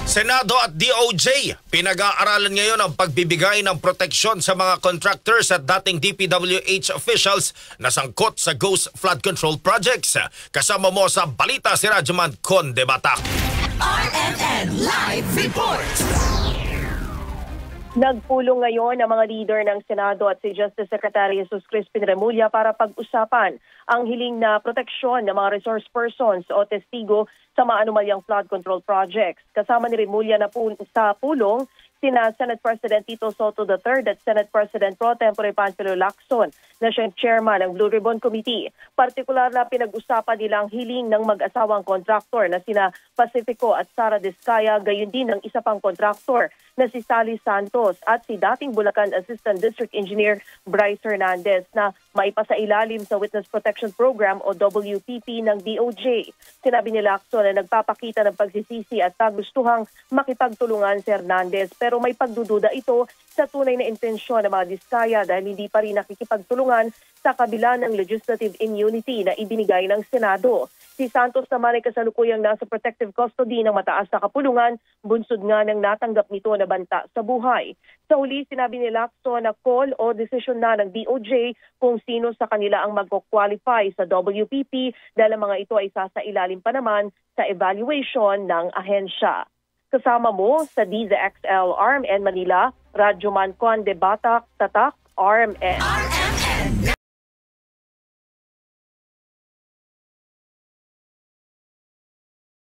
Senado at DOJ, pinag-aaralan ngayon ang pagbibigay ng proteksyon sa mga contractors at dating DPWH officials na sangkot sa Ghost Flood Control Projects. Kasama mo sa balita si Rajuman Conde Batak. RMN Live Report! Nagpulong ngayon ang mga leader ng Senado at si Justice Secretary Jesus Crispin Remulla para pag-usapan ang hiling na proteksyon ng mga resource persons o testigo sa mga anomalyang flood control projects. Kasama ni Remulla na sa pulong sina Senate President Tito Soto III at Senate President Pro Tempore Panfilo Lacson na siyang chairman ng Blue Ribbon Committee. Partikular na pinag-usapan nilang hiling ng mag-asawang kontraktor na sina Pacifico at Sara Discaya, gayon din ng isa pang kontraktor na si Sally Santos at si dating Bulacan Assistant District Engineer Bryce Hernandez na maipasailalim sa Witness Protection Program o WPP ng DOJ. Sinabi ni Lacson na nagpapakita ng pagsisisi at kagustuhang makipagtulungan si Hernandez pero may pagdududa ito sa tunay na intensyon ng mga Diskaya dahil hindi pa rin nakikipagtulungan sa kabila ng legislative immunity na ibinigay ng Senado. Si Santos naman ay kasalukuyang nasa protective custody ng mataas na kapulungan, bunsod nga ng natanggap nito na banta sa buhay. Sa huli, sinabi ni Lacson na call o desisyon na ng DOJ kung sino sa kanila ang mag-qualify sa WPP dahil ang mga ito ay sasailalim pa naman sa evaluation ng ahensya. Kasama mo sa DZXL RMN Manila, Rajuman Conde Batak, Tatak, RMN.